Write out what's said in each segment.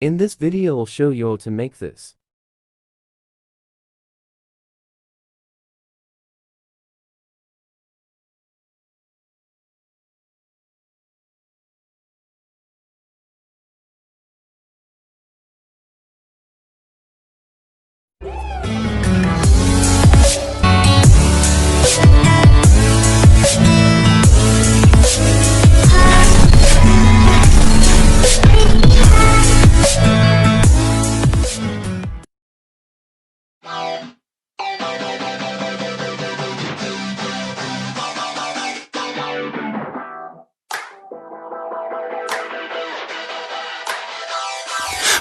In this video I'll show you how to make this.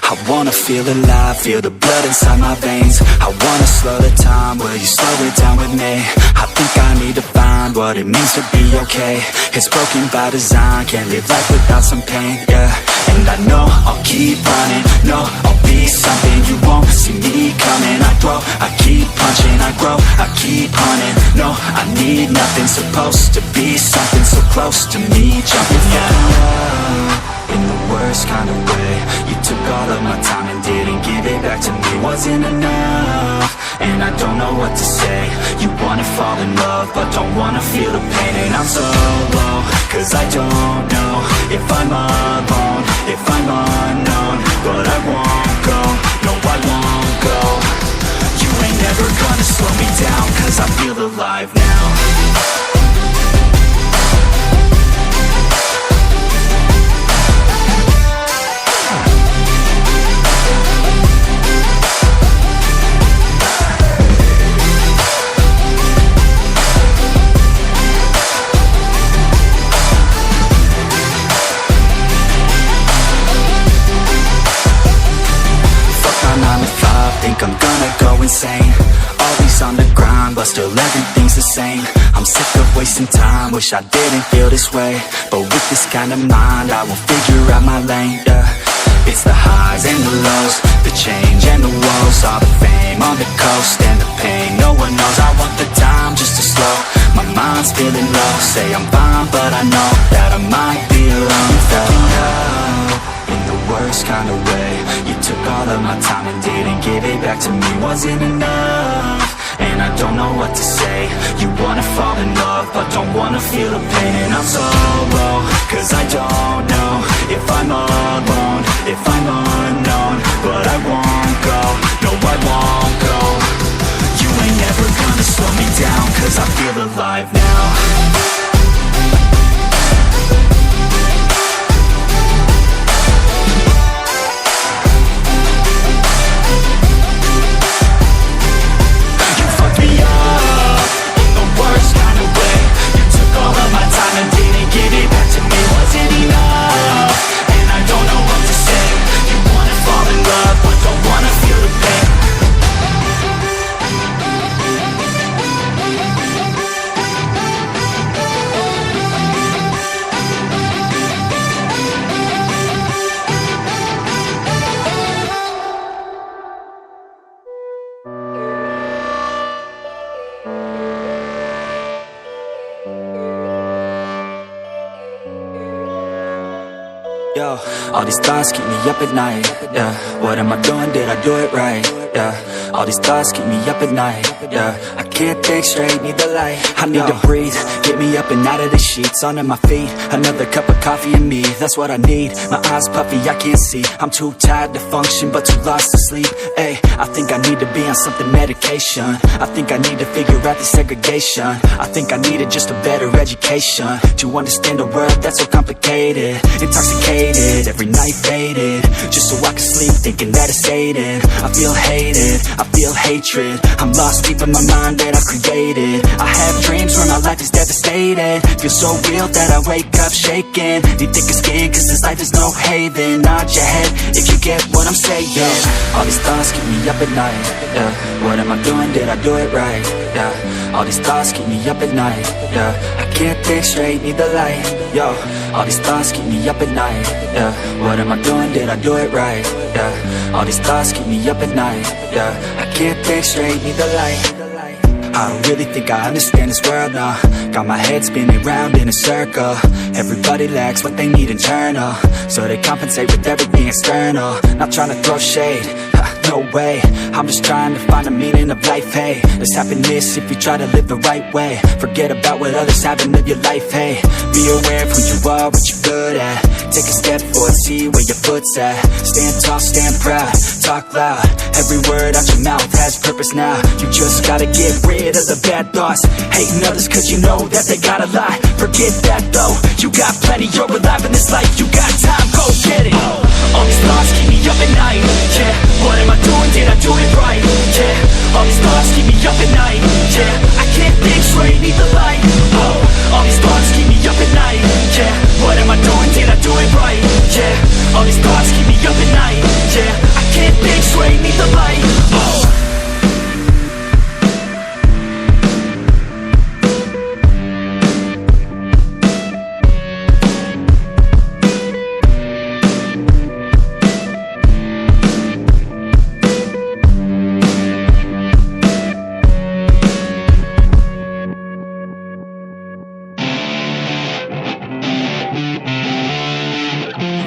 I wanna feel alive, feel the blood inside my veins. I wanna slow the time, will you slow it down with me? I think I need to find what it means to be okay. It's broken by design, can't live life without some pain, yeah. And I know I'll keep running, no, I'll be something you won't see me coming. I grow, I keep punching, I grow, I keep hunting. No, I need nothing, supposed to be something so close to me. Jumping out in the worst kind of way. You took all of my time and didn't give it back to me. Wasn't enough, and I don't know what to say. You wanna fall in love, but don't wanna feel the pain. And I'm so low, cause I don't know if I'm alone, if I'm unknown. But I won't go, no I won't go. You ain't never gonna slow me down, cause I feel alive now. Think I'm gonna go insane. Always on the grind, but still everything's the same. I'm sick of wasting time, wish I didn't feel this way. But with this kind of mind, I will figure out my lane, yeah. It's the highs and the lows, the change and the woes. All the fame on the coast and the pain no one knows. I want the time just to slow, my mind's feeling low. Say I'm fine, but I know that I might be alone. In the worst kind of way. You took all of my time and didn't give it back to me. Wasn't enough, and I don't know what to say. You wanna fall in love, but don't wanna feel the pain. And I'm so low, cause I don't know if I'm alone, if I'm unknown. But I won't go, no I won't go. You ain't never gonna slow me down, cause I feel alive now. Yo, all these thoughts keep me up at night, yeah. What am I doing, did I do it right, yeah. All these thoughts keep me up at night, yeah. I can't think straight, need the light. I need to breathe, get me up and out of the sheets. Onto my feet, another cup of coffee and me. That's what I need, my eyes puffy, I can't see. I'm too tired to function, but too lost to sleep. Ay, I think I need to be on something medication. I think I need to figure out the segregation. I think I needed just a better education to understand a world that's so complicated. Intoxicated, every night faded, just so I can sleep thinking that it's sated. I feel hated, I feel hatred. I'm lost deep in my mind that I've created. I have dreams where my life is devastated. Feel so real that I wake up shaking. Need thicker skin cause this life is no haven. Nod your head if you get what I'm saying. All these thoughts keep me up at night, yeah. What am I doing, did I do it right, yeah. All these thoughts keep me up at night, yeah. I can't think straight, need the light, yo. All these thoughts keep me up at night, yeah. What am I doing, did I do it right, yeah. All these thoughts keep me up at night, yeah. I can't think straight, need the light. I don't really think I understand this world, nah. Got my head spinning round in a circle. Everybody lacks what they need internal, so they compensate with everything external. Not trying to throw shade, no way. I'm just trying to find the meaning of life, hey. There's happiness if you try to live the right way. Forget about what others have and live your life, hey. Be aware of who you are, what you're good at. Take a step forward, see where your foot's at. Stand tall, stand proud, talk loud. Every word out your mouth has purpose now. You just gotta get rid of the bad thoughts. Hating others cause you know that they got a lie. Forget that though, you got plenty, you're alive in this life. You got time, go get it. All these thoughts keep me up at night, yeah. What am I doing, did I do it right, yeah. All these thoughts keep me up at night, yeah. I can't think straight, need the light, oh. All these thoughts keep me up at night, yeah. What am I doing, did I do it right, yeah. All these thoughts keep me up at night, yeah. I can't think straight, need the light, oh.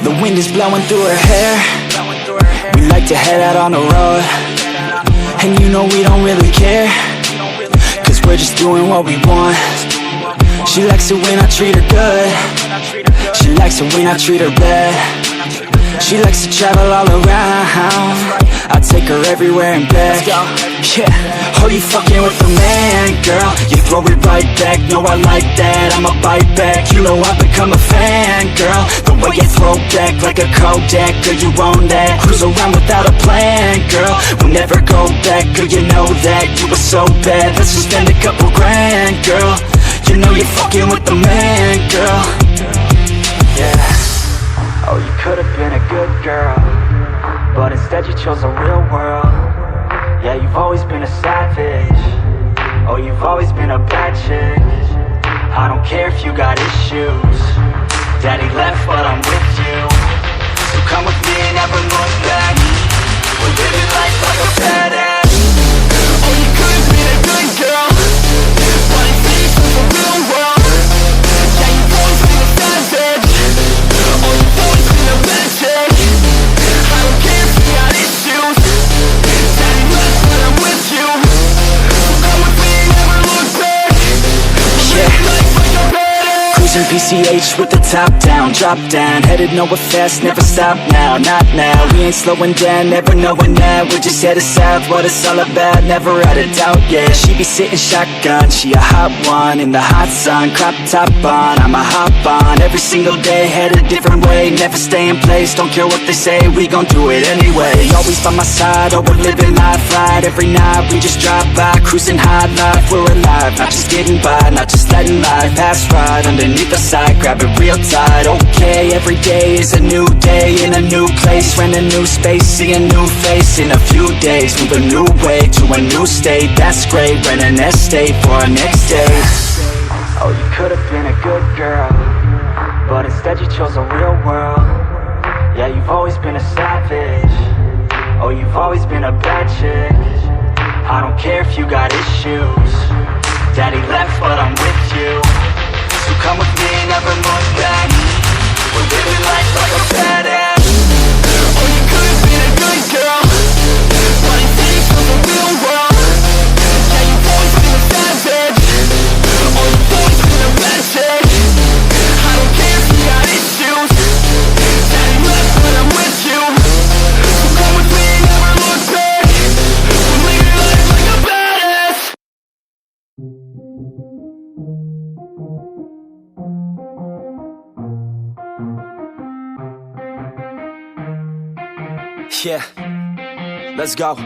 The wind is blowing through her hair. We like to head out on the road, and you know we don't really care, cause we're just doing what we want. She likes it when I treat her good. She likes it when I treat her bad. She likes to travel all around. I take her everywhere and back. Yeah, oh you fucking with the man, girl. You throw it right back, no I like that. I'ma bite back, you know I've become a fan, girl. The way you throw back like a Kodak, girl you own that. Cruise around without a plan, girl. We'll never go back, girl you know that. You were so bad, let's just spend a couple grand, girl. You know you're fucking with the man, girl. Yeah. Oh you could've been a good girl, but instead you chose a real world. Yeah, you've always been a savage. Oh, you've always been a bad chick. I don't care if you got issues. Daddy left, but I'm with you. So come with me and never look back. We're living life like a badass. Oh, you could've been a good girl, but instead you chose a real world. Yeah, you've always been a savage. Oh, you've always been a bad chick. I don't care if you got issues. Daddy left, but I'm with you. So come with me and never look back. Yeah. Cruising PCH with the top down, drop down. Headed nowhere fast, never stop now, not now. We ain't slowing down, never knowing that. We're just headed south, what it's all about, never out of doubt, yeah. She be sitting shotgun, she a hot one. In the hot sun, crop top on, I'ma hop on. Every single day, head a different way. Never stay in place, don't care what they say, we gon' do it anyway. Always by my side, oh we're living life right. Every night, we just drive by, cruising high life. We're alive, not just getting by, not just letting life pass right underneath the side, grab it real tight. Okay, every day is a new day in a new place, rent a new space, see a new face in a few days. Move a new way to a new state, that's great. Rent an estate for our next day. Oh, you could've been a good girl, but instead you chose a real world. Yeah, you've always been a savage. Oh, you've always been a bad chick. I don't care if you got issues. Daddy left, but I'm with you. So come with me, never look back. We're living life like a badass. Oh, you could've been a good girl, but instead you chose a real world. Yeah, you've always been a savage. Oh, you've always been a bad chick. I don't care if you got issues. Daddy left, but I'm with you. So come with me, never look back. We're living life like a badass. Yeah, let's go.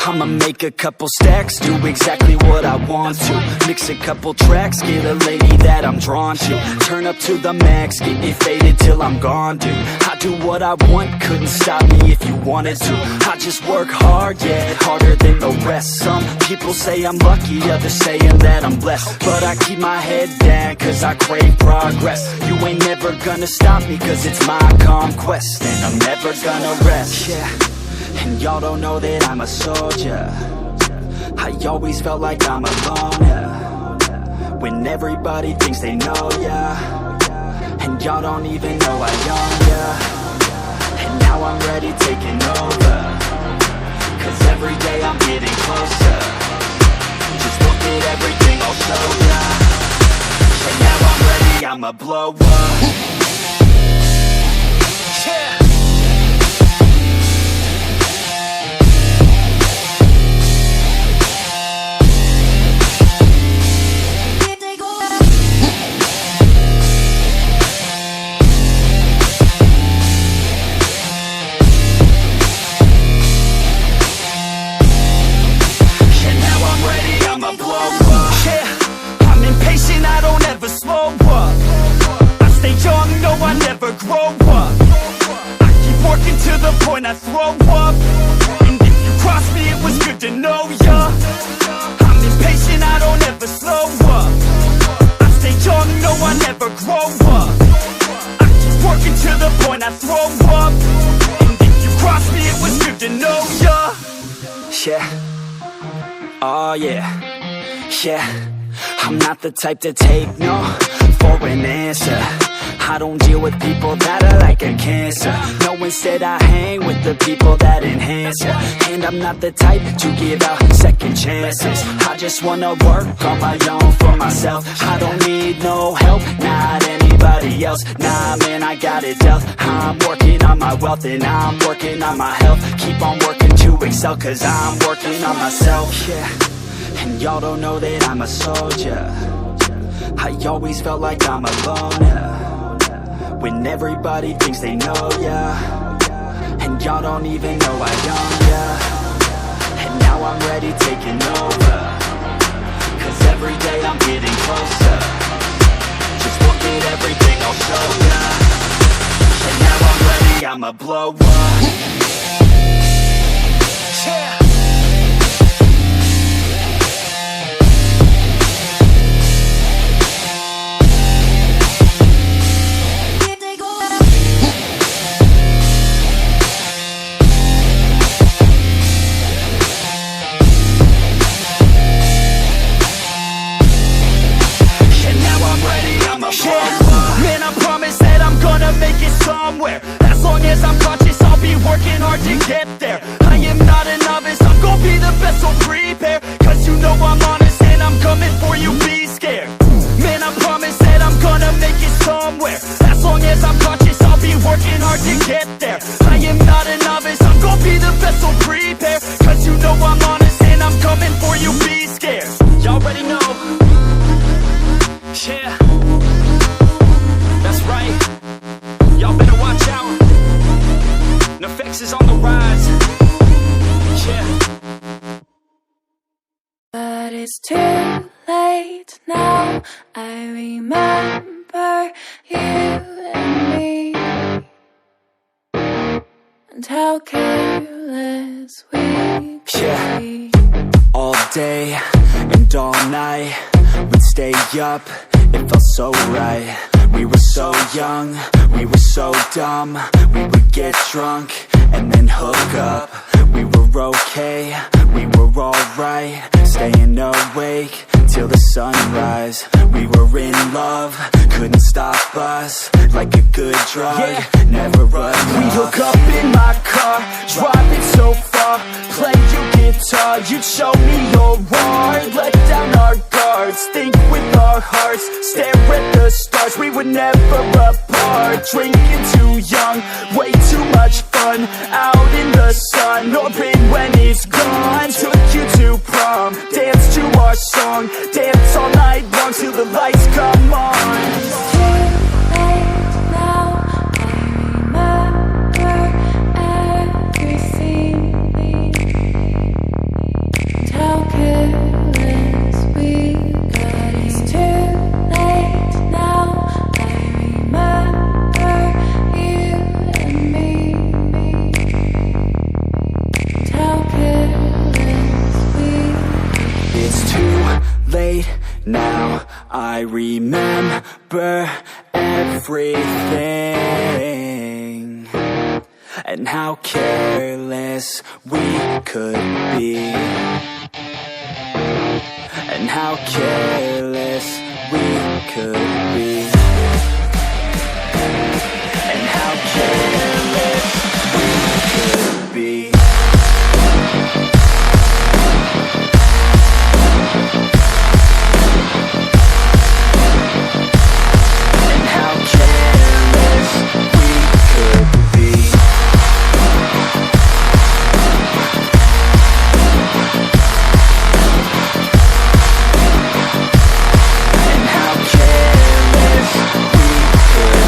I'ma make a couple stacks, do exactly what I want to. Mix a couple tracks, get a lady that I'm drawn to. Turn up to the max, get me faded till I'm gone, dude. I do what I want, couldn't stop me if you wanted to. I just work hard, yeah, harder than the rest. Some people say I'm lucky, others saying that I'm blessed. But I keep my head down, cause I crave progress. You ain't never gonna stop me, cause it's my conquest. And I'm never gonna rest, yeah. And y'all don't know that I'm a soldier. I always felt like I'm alone, yeah. When everybody thinks they know, yeah. And y'all don't even know I own, yeah. And now I'm ready taking over, 'cause every day I'm getting closer. Just look at everything I'll show ya. And now I'm ready, I'ma blow up. Yeah. Slow up, I stay young, no I never grow up. I keep working to the point I throw up. And if you cross me, it was good to know ya. I'm impatient, I don't ever slow up. I stay young, no I never grow up. I keep working to the point I throw up. And if you cross me, it was good to know ya. Yeah, oh yeah, yeah. I'm not the type to take no for an answer. I don't deal with people that are like a cancer. No, instead I hang with the people that enhance ya. And I'm not the type to give out second chances. I just wanna work on my own for myself. I don't need no help, not anybody else. Nah man, I got it dealt. I'm working on my wealth and I'm working on my health. Keep on working to excel, 'cause I'm working on myself. Yeah. And y'all don't know that I'm a soldier. I always felt like I'm alone, yeah. When everybody thinks they know, yeah. And y'all don't even know I own, yeah. And now I'm ready taking over, 'cause every day I'm getting closer. Just look at everything I'll show ya. And now I'm ready, I'ma blow up. Yeah. Man, I promise that I'm gonna make it somewhere. As long as I'm conscious, I'll be working hard to get there. I am not a novice, I'm gonna be the best, so prepare. 'Cause you know I'm honest and I'm coming for you, be scared. Man, I promise that I'm gonna make it somewhere. As long as I'm conscious, I'll be working hard to get there. I am not a novice, I'm gonna be the best, so prepare. 'Cause you know I'm honest and I'm coming for you, be scared. Y'all already know. Yeah. That's right, y'all better watch out. NFX is on the rise. Yeah. But it's too late now. I remember you and me, and how careless we could be. All day and all night, we'd stay up, it felt so right. We were so young, we were so dumb. We would get drunk and then hook up. We were okay, we were alright. Staying awake till the sunrise. We were in love, couldn't stop us. Like a good drug, never run. We hook up in my car, driving so far. Play your guitar, you'd show me your art. Let down our guards, think with our hearts. Stare at the stars, we were never apart. Drinking too young, way too much fun. Out in the sun, orbit when it's gone. Took you to prom, dance to our song. Dance all night long till the lights come on. Now I remember everything, and how careless we could be. and how careless we could be, and how careless we could be. And how careless we could be. And how careless we could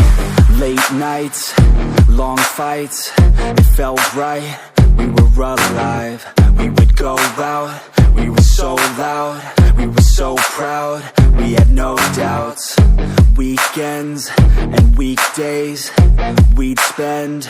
be. Late nights, long fights, it felt right, we were alive. We would go out, we were so loud, we were so proud, we had no doubts. Weekends and weekdays, we'd spend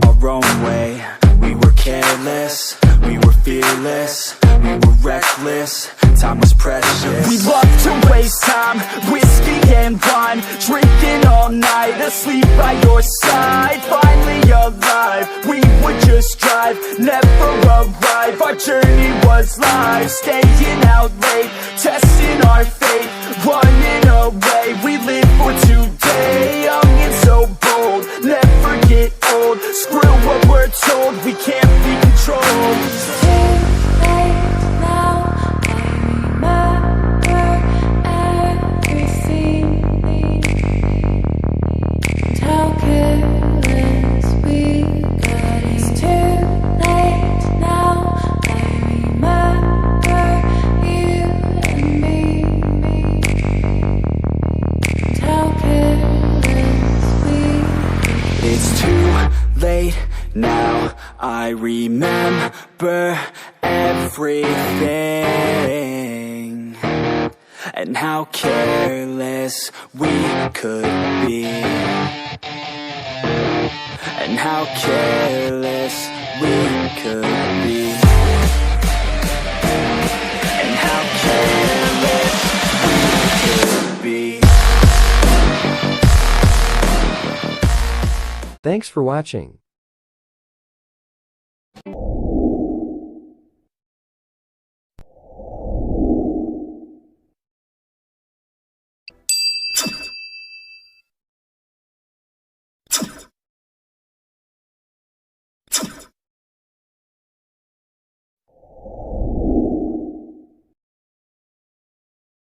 our own way. We were careless, we were fearless, we were reckless, time was precious. We loved to waste time, whiskey and wine, drinking all night, asleep by your side. Finally alive, we would just drive, never arrive. Our journey was live, staying out late, testing our fate, running away. We live for today, young and so bold, never get old. Screw what we're told, we can't be controlled. Too late now, I remember everything. And how careless we got. It's too late now, I remember you and me. And how careless we. It's too late now, I remember everything, and how careless we could be, and how careless we could be, and how careless we could be. Thanks for watching.